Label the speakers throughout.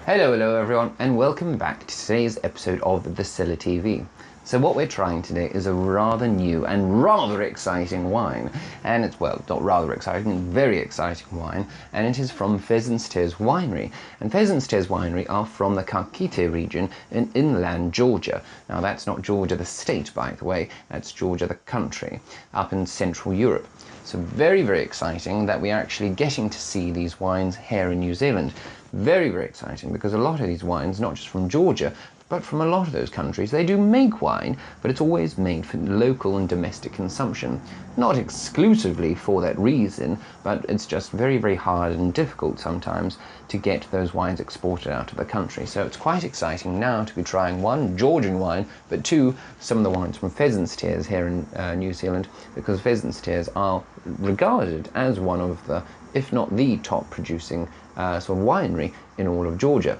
Speaker 1: Hello everyone, and welcome back to today's episode of the Cellar TV. So what we're trying today is a rather new and rather exciting wine, and it's, well, not rather exciting, very exciting wine, and it is from Pheasant winery. And Pheasant winery are from the Kakite region in inland Georgia. Now that's not Georgia the state, by the way, that's Georgia the country, up in Central Europe. So very, very exciting that we are actually getting to see these wines here in New Zealand. Very, very exciting, because a lot of these wines, not just from Georgia, but from a lot of those countries, they do make wine, but it's always made for local and domestic consumption. Not exclusively for that reason, but it's just very, very hard and difficult sometimes to get those wines exported out of the country. So it's quite exciting now to be trying, one, Georgian wine, but two, some of the wines from Pheasant here in New Zealand, because Pheasant are regarded as one of the, if not the top producing sort of winery in all of Georgia.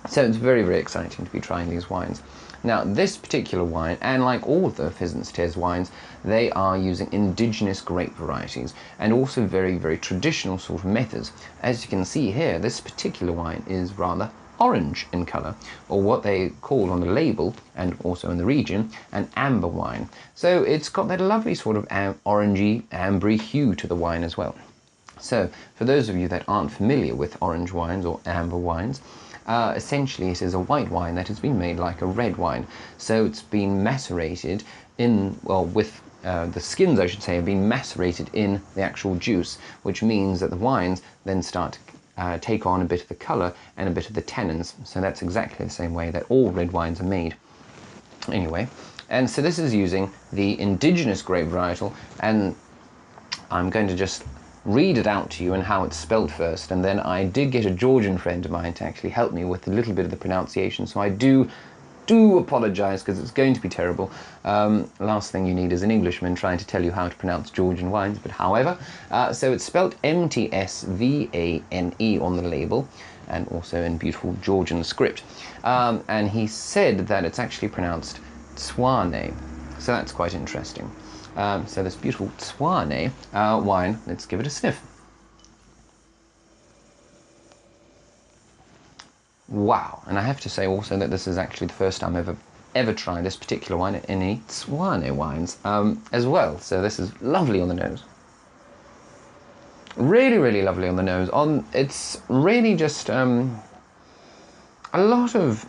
Speaker 1: So it's very, very exciting to be trying these wines. Now this particular wine, and like all of the Pheasant wines, they are using indigenous grape varieties and also very, very traditional sort of methods. As you can see here, this particular wine is rather orange in colour, or what they call on the label and also in the region an amber wine. So it's got that lovely sort of orangey, ambery hue to the wine as well. So for those of you that aren't familiar with orange wines or amber wines, essentially it is a white wine that has been made like a red wine. So it's been macerated in, well, with the skins, I should say, have been macerated in the actual juice, which means that the wines then start to take on a bit of the colour and a bit of the tannins. So that's exactly the same way that all red wines are made. Anyway, and so this is using the indigenous grape varietal, and I'm going to just read it out to you and how it's spelt first, and then I did get a Georgian friend of mine to actually help me with a little bit of the pronunciation, so I do apologise because it's going to be terrible. Last thing you need is an Englishman trying to tell you how to pronounce Georgian wines, but however, so it's spelt Mtsvane on the label, and also in beautiful Georgian script, and he said that it's actually pronounced Mtsvane, so that's quite interesting. So this beautiful Mtsvane wine, let's give it a sniff. Wow, and I have to say also that this is actually the first time I've ever tried this particular wine at any Mtsvane wines as well. So this is lovely on the nose. Really, really lovely on the nose. It's really just a lot of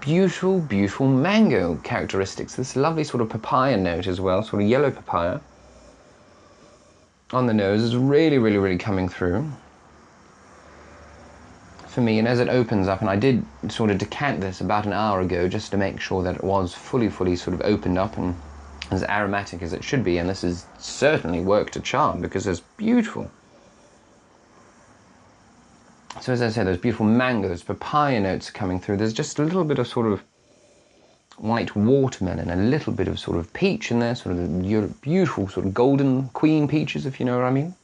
Speaker 1: beautiful, beautiful mango characteristics. This lovely sort of papaya note as well, sort of yellow papaya on the nose is really, really, really coming through for me. And as it opens up, and I did sort of decant this about an hour ago just to make sure that it was fully sort of opened up and as aromatic as it should be, and this has certainly worked a charm because it's beautiful. So as I said, those beautiful mangoes, papaya notes are coming through. There's just a little bit of sort of white watermelon, a little bit of sort of peach in there, sort of beautiful sort of golden queen peaches, if you know what I mean.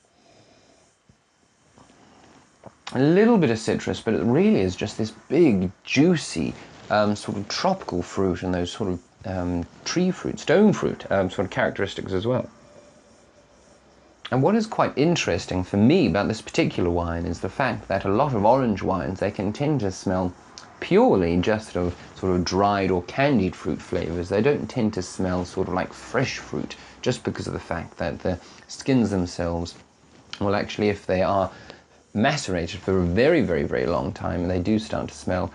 Speaker 1: A little bit of citrus, but it really is just this big, juicy, sort of tropical fruit, and those sort of tree fruit, stone fruit sort of characteristics as well. And what is quite interesting for me about this particular wine is the fact that a lot of orange wines, they can tend to smell purely just of sort of dried or candied fruit flavours. They don't tend to smell sort of like fresh fruit, just because of the fact that the skins themselves, well, actually, if they are macerated for a very, very, very long time, they do start to smell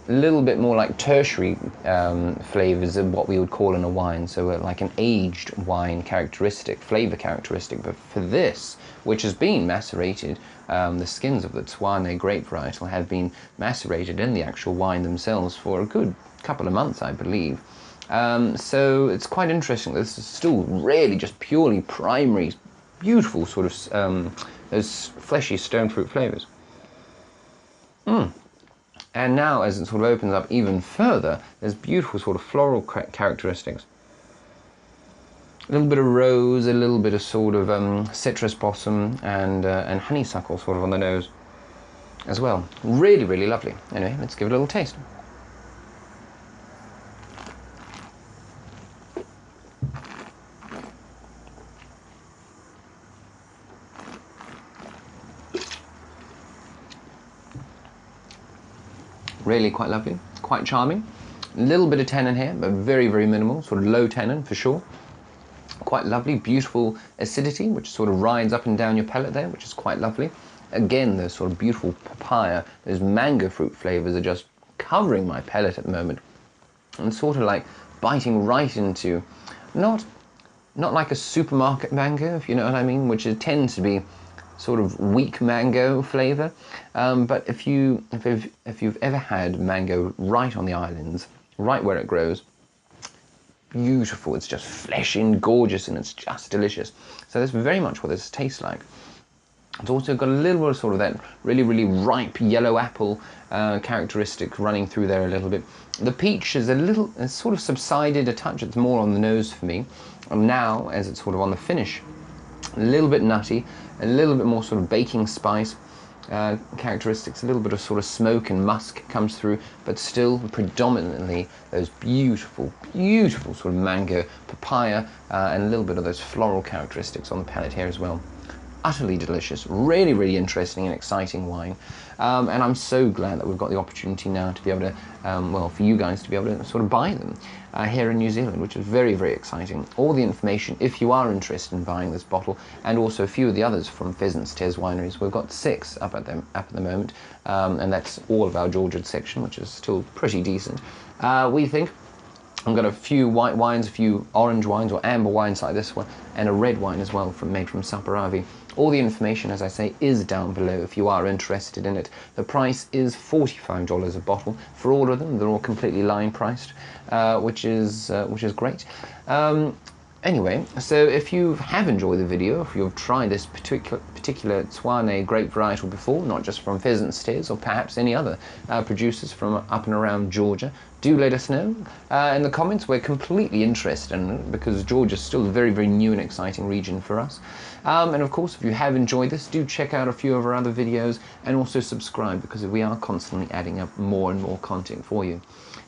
Speaker 1: a little bit more like tertiary flavours of what we would call in a wine, so like an aged wine characteristic, flavour characteristic. But for this, which has been macerated, the skins of the Mtsvane grape varietal have been macerated in the actual wine themselves for a good couple of months, I believe. So it's quite interesting that this is still really just purely primary, beautiful sort of those fleshy stone fruit flavours. And now, as it sort of opens up even further, there's beautiful sort of floral characteristics. A little bit of rose, a little bit of sort of citrus blossom and honeysuckle sort of on the nose as well. Really, really lovely. Anyway, let's give it a little taste. Really quite lovely, quite charming. A little bit of tannin here, but very, very minimal, sort of low tannin for sure. Quite lovely, beautiful acidity, which sort of rides up and down your palate there, which is quite lovely. Again, those sort of beautiful papaya, those mango fruit flavours are just covering my palate at the moment. And sort of like biting right into, not like a supermarket mango, if you know what I mean, which tends to be sort of weak mango flavour. But if you've ever had mango right on the islands, right where it grows, beautiful, it's just fleshy and gorgeous, and it's just delicious. So that's very much what this tastes like. It's also got a little bit of sort of that really, really ripe yellow apple characteristic running through there a little bit. The peach is it's sort of subsided a touch. It's more on the nose for me. And now, as it's sort of on the finish, a little bit nutty, a little bit more sort of baking spice characteristics, a little bit of sort of smoke and musk comes through, but still predominantly those beautiful, beautiful sort of mango, papaya, and a little bit of those floral characteristics on the palate here as well. Utterly delicious, really, really interesting and exciting wine. And I'm so glad that we've got the opportunity now to be able to, well, for you guys to be able to sort of buy them here in New Zealand, which is very, very exciting. All the information, if you are interested in buying this bottle, and also a few of the others from Pheasant's wineries. We've got 6 up at the moment, and that's all of our Georgian section, which is still pretty decent, we think. I've got a few white wines, a few orange wines or amber wines like this one, and a red wine as well made from Saparavi. All the information, as I say, is down below if you are interested in it. The price is $45 a bottle for all of them. They're all completely line priced, which is great. Anyway, so if you have enjoyed the video, if you've tried this particular Mtsvane grape varietal before, not just from Pheasant or perhaps any other producers from up and around Georgia, do let us know in the comments. We're completely interested in it because Georgia is still a very, very new and exciting region for us. And of course, if you have enjoyed this, do check out a few of our other videos and also subscribe, because we are constantly adding up more and more content for you.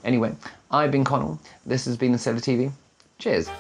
Speaker 1: Anyway, I've been Connal. This has been the Cellar TV. Cheers.